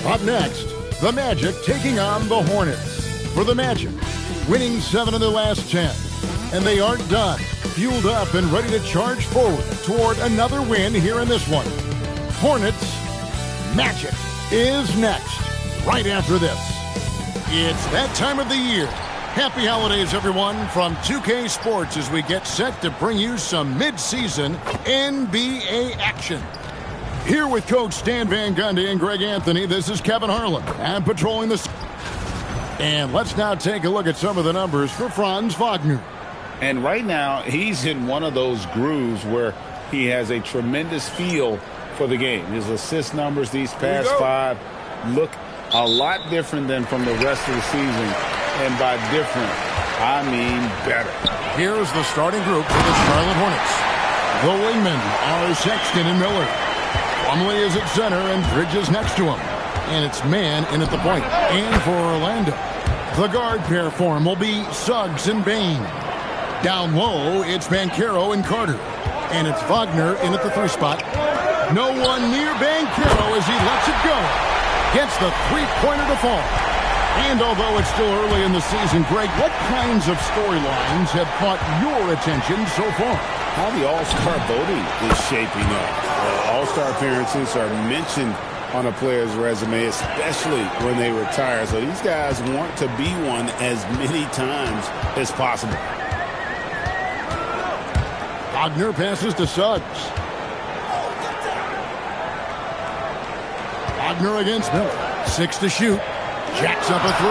Up next, the Magic taking on the Hornets. For the Magic, winning 7 of their last 10. And they aren't done. Fueled up and ready to charge forward toward another win here in this one. Hornets, Magic is next, right after this. It's that time of the year. Happy holidays, everyone, from 2K Sports as we get set to bring you some mid-season NBA action. Here with Coach Stan Van Gundy and Greg Anthony, this is Kevin Harlan. I'm patrolling the... And let's now take a look at some of the numbers for Franz Wagner. And right now, he's in one of those grooves where he has a tremendous feel for the game. His assist numbers these past 5 look a lot different than from the rest of the season. And by different, I mean better. Here's the starting group for the Charlotte Hornets. The wingmen are Sexton and Miller. Plumlee is at center and Bridges next to him. And it's man in at the point. And for Orlando, the guard pair form will be Suggs and Bane. Down low, it's Banchero and Carter. And it's Wagner in at the 3 spot. No one near Banchero as he lets it go. Gets the three-pointer to fall. And although it's still early in the season, Greg, what kinds of storylines have caught your attention so far? How the All-Star voting is shaping up. All-Star appearances are mentioned on a player's resume, especially when they retire. So these guys want to be one as many times as possible. Wagner passes to Suggs. Wagner against Miller. 6 to shoot. Jacks up a 3.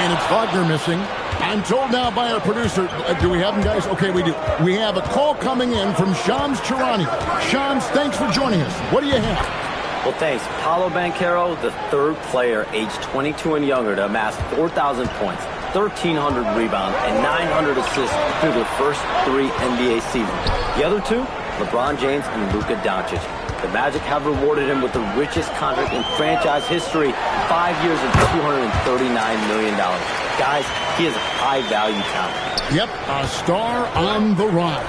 And it's Wagner missing. I'm told now by our producer, do we have him, guys? Okay, we do. We have a call coming in from Shams Charania. Shams, thanks for joining us. What do you have? Well, thanks. Paolo Banchero, the 3rd player aged 22 and younger to amass 4,000 points, 1,300 rebounds, and 900 assists through the first 3 NBA seasons. The other 2, LeBron James and Luka Doncic. The Magic have rewarded him with the richest contract in franchise history, 5 years and $239 million. Guys, he is a high-value talent. Yep, a star on the rise.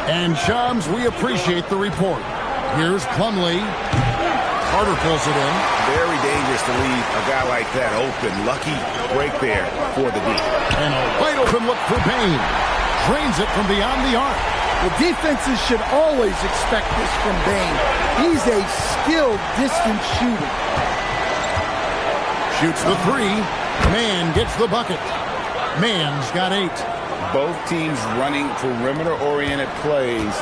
And Shams, we appreciate the report. Here's Plumlee. Carter pulls it in. Very dangerous to leave a guy like that open. Lucky break there for the D. And a wide open look for Bane. Drains it from beyond the arc. The defenses should always expect this from Bane. He's a skilled distance shooter. Shoots the 3. Man gets the bucket. Man's got 8. Both teams running perimeter-oriented plays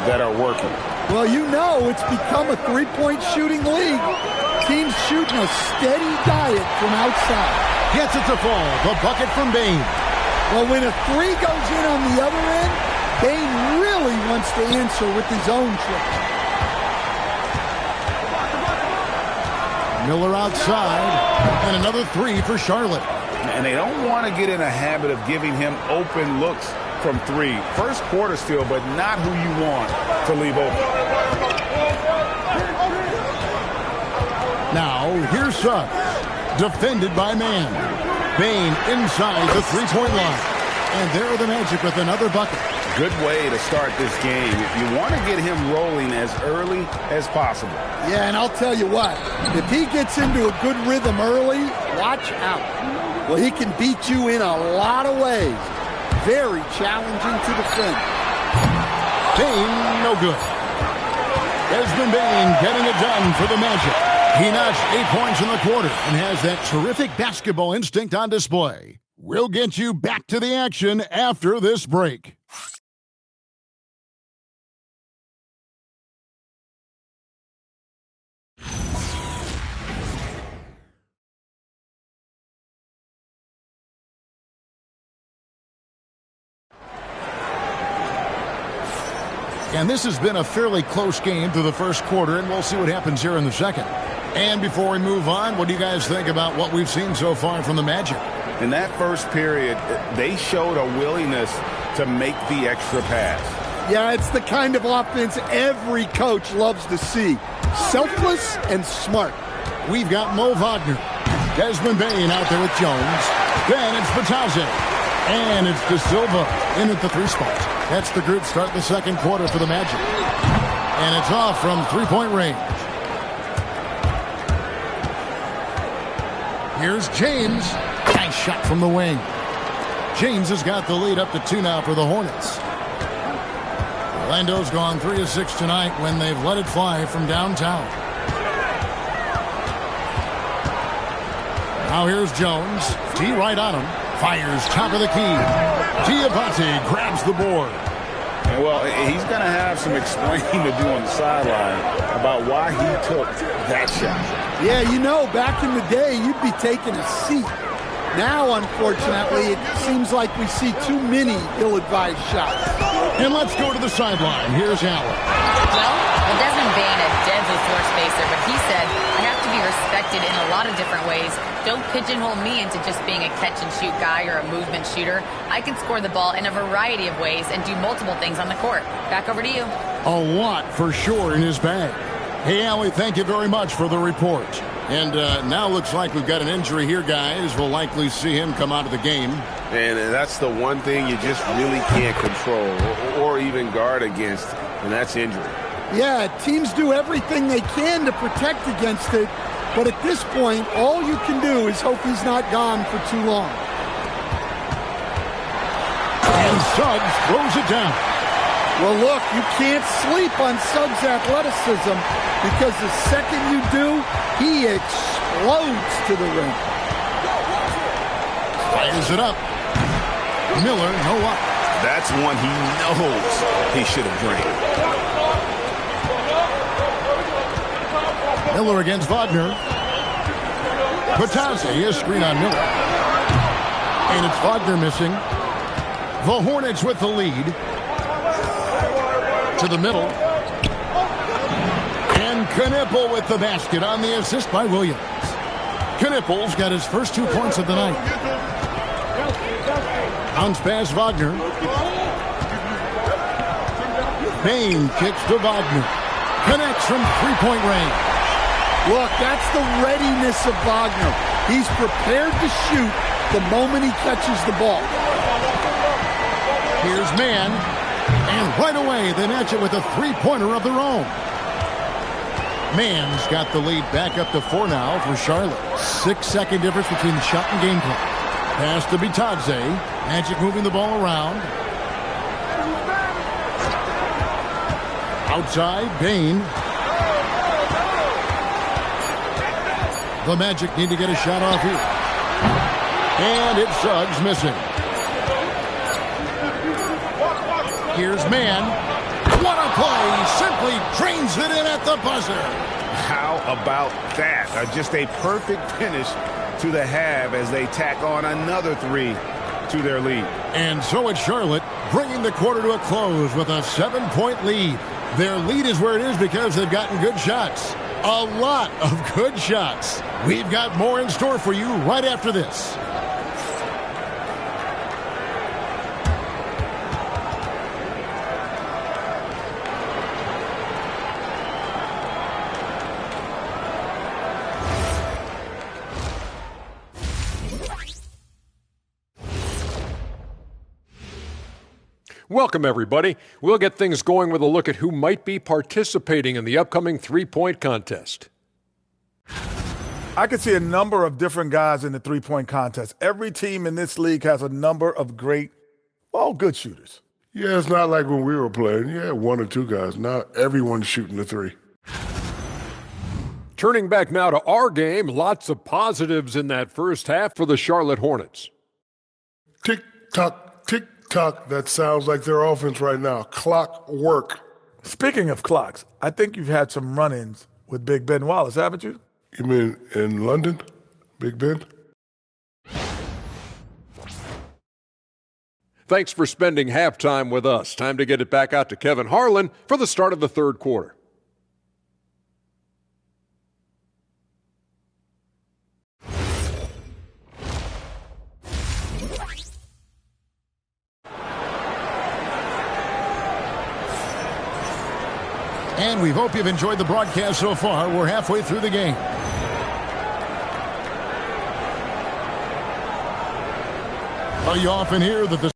that are working. Well, you know it's become a three-point shooting league. Teams shooting a steady diet from outside. Gets it to fall. The bucket from Bane. Well, when a 3 goes in on the other end, Bane really wants to answer with his own trick. Miller outside. And another 3 for Charlotte. And they don't want to get in a habit of giving him open looks from 3. First quarter still, but not who you want to leave open. Now, here's Suggs. Defended by Man. Bane inside the 3-point line. And there are the Magic with another bucket. Good way to start this game. You want to get him rolling as early as possible. Yeah, and I'll tell you what. If he gets into a good rhythm early, watch out. Well, he can beat you in a lot of ways. Very challenging to defend. Bane, no good. Desmond Bane getting it done for the Magic. He notched 8 points in the quarter and has that terrific basketball instinct on display. We'll get you back to the action after this break. And this has been a fairly close game through the first quarter, and we'll see what happens here in the second. And before we move on, what do you guys think about what we've seen so far from the Magic? In that first period, they showed a willingness to make the extra pass. Yeah, it's the kind of offense every coach loves to see. Selfless and smart. We've got Mo Wagner. Desmond Bane out there with Jones. Then it's Bertazzi. And it's De Silva in at the 3 spot. That's the group start the second quarter for the Magic. And it's off from 3-point range. Here's James. Nice shot from the wing. James has got the lead up to 2 now for the Hornets. Orlando's gone 3 of 6 tonight when they've let it fly from downtown. Now here's Jones. T right on him. Fires top of the key. Diabate grabs the board. And well, he's going to have some explaining to do on the sideline about why he took that shot. Yeah, you know, back in the day, you'd be taking a seat. Now, unfortunately, it seems like we see too many ill-advised shots. And let's go to the sideline. Here's Allen. Well, Desmond Bain, a deadly floor spacer, but he said, I have to be respected in a lot of different ways. Don't pigeonhole me into just being a catch-and-shoot guy or a movement shooter. I can score the ball in a variety of ways and do multiple things on the court. Back over to you. A lot for sure in his bag. Hey, Allie, thank you very much for the report. And now looks like we've got an injury here, guys. We'll likely see him come out of the game. And that's the one thing you just really can't control or even guard against, and that's injury. Yeah, teams do everything they can to protect against it, but at this point, all you can do is hope he's not gone for too long. And Suggs throws it down. Well, look, you can't sleep on Suggs' athleticism because the second you do, he explodes to the rim. Fires it up. Miller, no up. That's one he knows he should have drained. Miller against Wagner. Patazzi, a screen on Miller. And it's Wagner missing. The Hornets with the lead. To the middle. And Knipple with the basket on the assist by Williams. Knipple's got his first 2 points of the night. Bounce pass Wagner. Bain kicks to Wagner. Connects from three-point range. Look, that's the readiness of Wagner. He's prepared to shoot the moment he catches the ball. Here's Mann. And right away, they match it with a three-pointer of their own. Mann's got the lead back up to 4 now for Charlotte. 6-second difference between shot and game clock. Pass to Bitadze. Magic moving the ball around. Outside, Bain. The Magic need to get a shot off here. And it's Suggs missing. Here's Mann. What a play! Simply drains it in at the buzzer. How about that? Just a perfect finish to the half as they tack on another 3 to their lead. And so it's Charlotte bringing the quarter to a close with a 7-point lead. Their lead is where it is because they've gotten good shots. A lot of good shots. We've got more in store for you right after this. Welcome, everybody. We'll get things going with a look at who might be participating in the upcoming three-point contest. I could see a number of different guys in the three-point contest. Every team in this league has a number of great, good shooters. Yeah, it's not like when we were playing. Yeah, 1 or 2 guys. Not everyone's shooting the 3. Turning back now to our game, lots of positives in that first half for the Charlotte Hornets. Tick-tock, tick-tock. That sounds like their offense right now. Clock work. Speaking of clocks, I think you've had some run-ins with Big Ben Wallace, haven't you? You mean in London, Big Ben? Thanks for spending halftime with us. Time to get it back out to Kevin Harlan for the start of the third quarter. And we hope you've enjoyed the broadcast so far. We're halfway through the game. Are you often here that the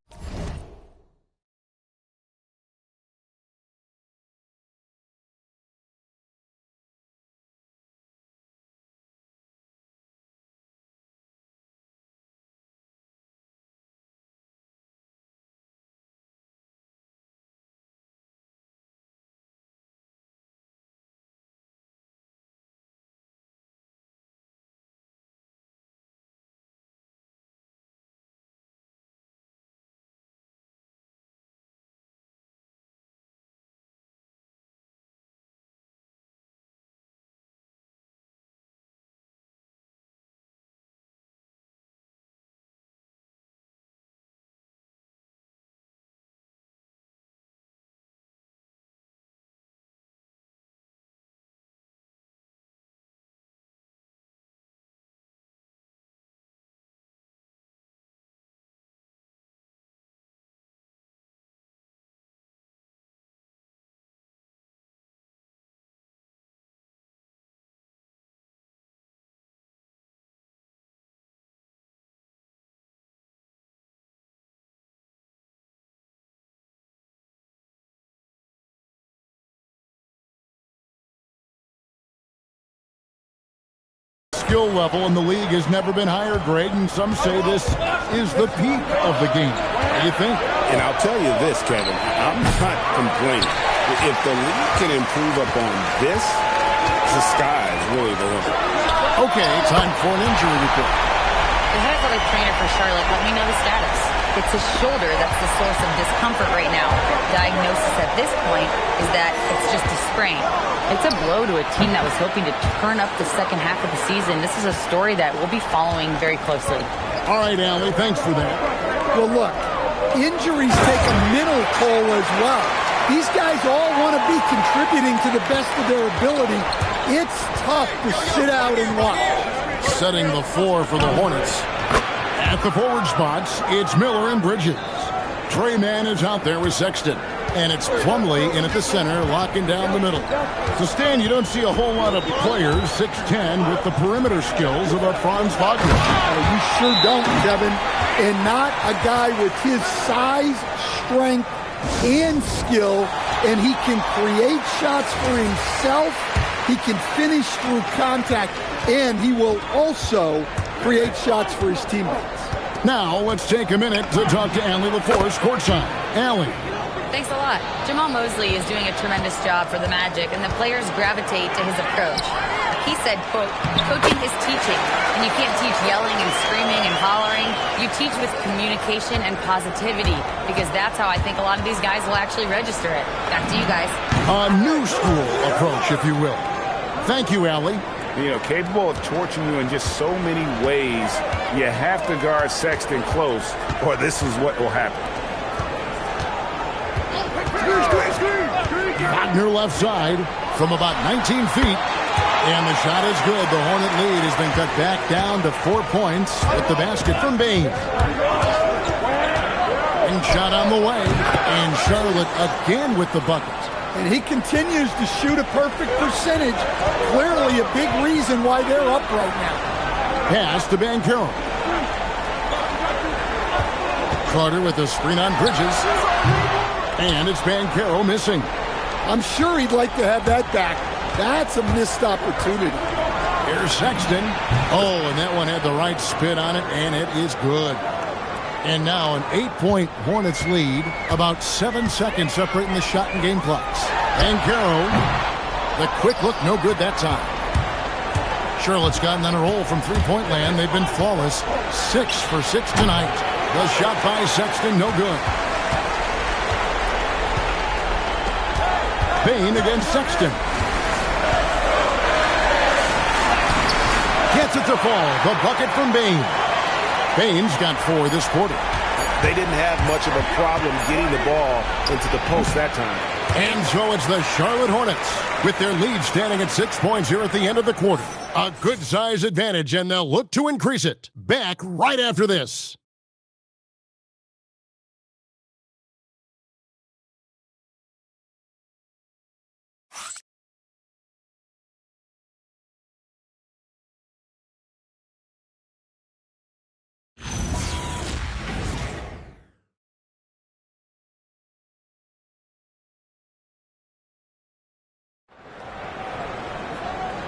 skill level in the league has never been higher, Greg, and some say this is the peak of the game. What do you think? And I'll tell you this, Kevin, I'm not complaining. If the league can improve upon this, the sky is really the limit. Okay, time for an injury report. The head athletic trainer for Charlotte let me know the status. It's his shoulder that's the source of discomfort right now. Diagnosis at this point is that it's just a sprain. It's a blow to a team that was hoping to turn up the second half of the season. This is a story that we'll be following very closely. All right, Allie, thanks for that. Well, look, injuries take a mental toll as well. These guys all want to be contributing to the best of their ability. It's tough to sit out and watch. Setting the floor for the Hornets. At the forward spots, it's Miller and Bridges. Trey Mann is out there with Sexton. And it's Plumlee in at the center, locking down the middle. So, Stan, you don't see a whole lot of players, 6'10", with the perimeter skills of a Franz Wagner. You sure don't, Kevin. And not a guy with his size, strength, and skill. And he can create shots for himself. He can finish through contact. And he will also create shots for his teammates. Now, let's take a minute to talk to Allie LaForce courtside. Allie. Thanks a lot. Jamal Mosley is doing a tremendous job for the Magic, and the players gravitate to his approach. He said, quote, coaching is teaching, and you can't teach yelling and screaming and hollering. You teach with communication and positivity, because that's how I think a lot of these guys will actually register it. Back to you guys. A new school approach, if you will. Thank you, Allie. You know, capable of torching you in just so many ways. You have to guard Sexton close, or this is what will happen. Wagner left side from about 19 feet. And the shot is good. The Hornet lead has been cut back down to 4 points with the basket from Bain. And shot on the way. And Charlotte again with the bucket. And he continues to shoot a perfect percentage. Clearly a big reason why they're up right now. Pass to Banchero. Carter with a screen on Bridges. And it's Banchero missing. I'm sure he'd like to have that back. That's a missed opportunity. Here's Sexton. Oh, and that one had the right spin on it, and it is good. And now an 8-point Hornets lead, about 7 seconds separating the shot and game clocks. Banchero, the quick look, no good that time. Charlotte's gotten on a roll from three-point land. They've been flawless. 6 for 6 tonight. The shot by Sexton, no good. Bain against Sexton. Gets it to fall. The bucket from Bain. Bain's got 4 this quarter. They didn't have much of a problem getting the ball into the post that time. And so it's the Charlotte Hornets with their lead standing at 6 points here at the end of the quarter. A good size advantage, and they'll look to increase it. Back right after this.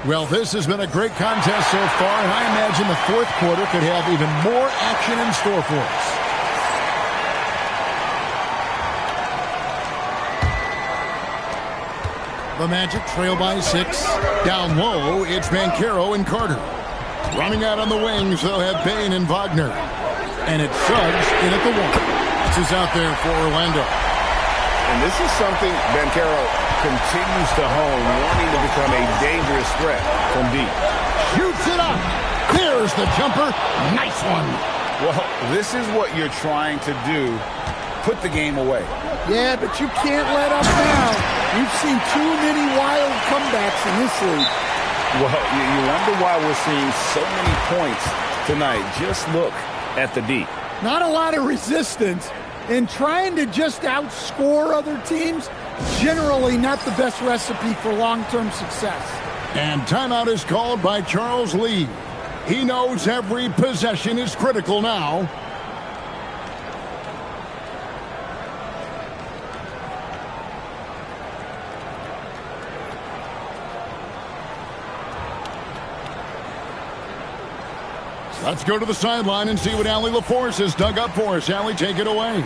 Well, this has been a great contest so far, and I imagine the fourth quarter could have even more action in store for us. The Magic trail by 6. Down low, it's Banchero and Carter. Running out on the wings, they'll have Bain and Wagner. And it's Suggs in at the 1. This is out there for Orlando. And this is something Banchero continues to hone, wanting to become a dangerous threat from deep. Shoots it up. There's the jumper. Nice one. Well, this is what you're trying to do. Put the game away. Yeah, but you can't let up now. We've seen too many wild comebacks in this league. Well, you wonder why we're seeing so many points tonight. Just look at the D. Not a lot of resistance. And trying to just outscore other teams, generally not the best recipe for long-term success. And timeout is called by Charles Lee. He knows every possession is critical now. Let's go to the sideline and see what Allie LaForce has dug up for us. Allie, take it away.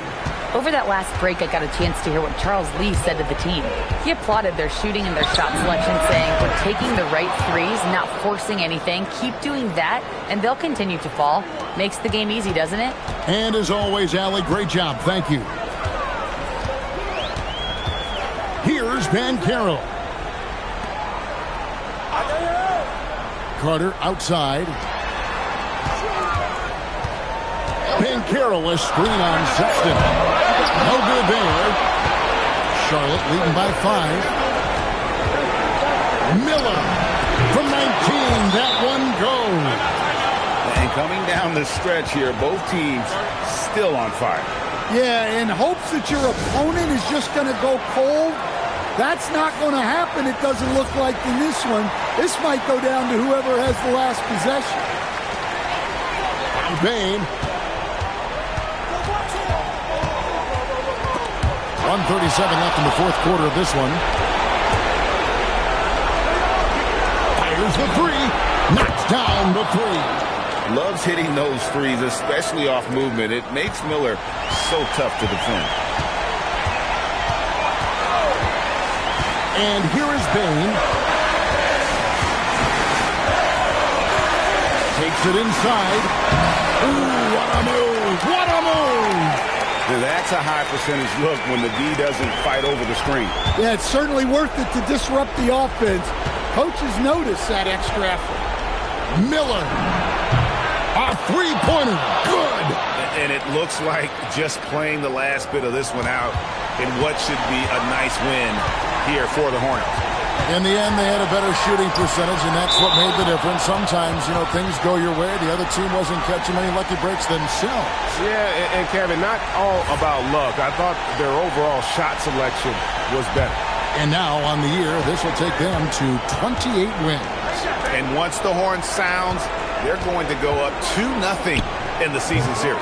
Over that last break, I got a chance to hear what Charles Lee said to the team. He applauded their shooting and their shot selection, saying, "We're taking the right threes, not forcing anything. Keep doing that, and they'll continue to fall." Makes the game easy, doesn't it? And as always, Allie, great job. Thank you. Here's Banchero. Carter outside. Banchero, a screen on Sexton. No good there. Charlotte leading by 5. Miller from 19. That one goes. And coming down the stretch here, both teams still on fire. Yeah, in hopes that your opponent is just going to go cold. That's not going to happen, it doesn't look like in this one. This might go down to whoever has the last possession. Bain. 1:37 left in the fourth quarter of this one. Fires the three. Knocks down the three. Loves hitting those threes, especially off movement. It makes Miller so tough to defend. And here is Bain. Takes it inside. Ooh, what a move! What a move! That's a high percentage look when the D doesn't fight over the screen. Yeah, it's certainly worth it to disrupt the offense. Coaches notice that extra effort. Miller. A three-pointer. Good. And it looks like just playing the last bit of this one out in what should be a nice win here for the Hornets. In the end, they had a better shooting percentage, and that's what made the difference. Sometimes, things go your way. The other team wasn't catching many lucky breaks themselves. Yeah, and Kevin, not all about luck. I thought their overall shot selection was better. And now, on the year, this will take them to 28 wins. And once the horn sounds, they're going to go up 2-0 in the season series.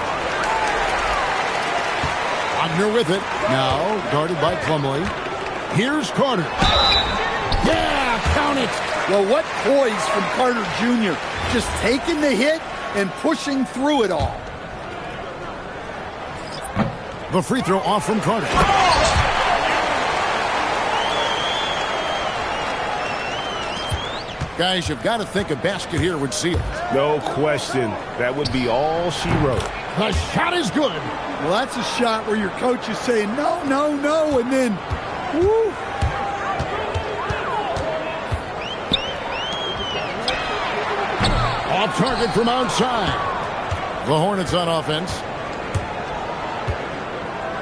Wagner with it. Now, guarded by Plumlee. Here's Carter. Yeah, count it. Well, what poise from Carter Jr. Just taking the hit and pushing through it all. The free throw off from Carter. Guys, you've got to think a basket here would seal it. No question. That would be all she wrote. The shot is good. Well, that's a shot where your coach is saying, no, no, no, and then, woo. Off target from outside. The Hornets on offense.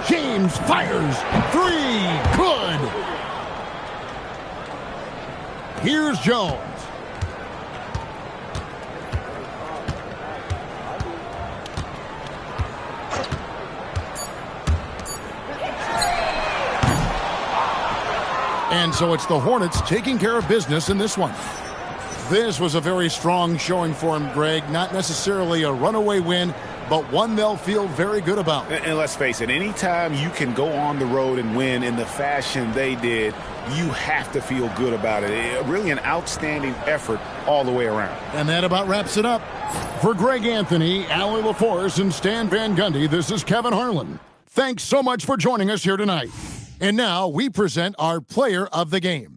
James fires. 3. Good. Here's Jones. And so it's the Hornets taking care of business in this one. This was a very strong showing for him, Greg. Not necessarily a runaway win, but one they'll feel very good about. And let's face it, anytime you can go on the road and win in the fashion they did, you have to feel good about it. Really an outstanding effort all the way around. And that about wraps it up. For Greg Anthony, Allie LaForce, and Stan Van Gundy, this is Kevin Harlan. Thanks so much for joining us here tonight. And now we present our player of the game.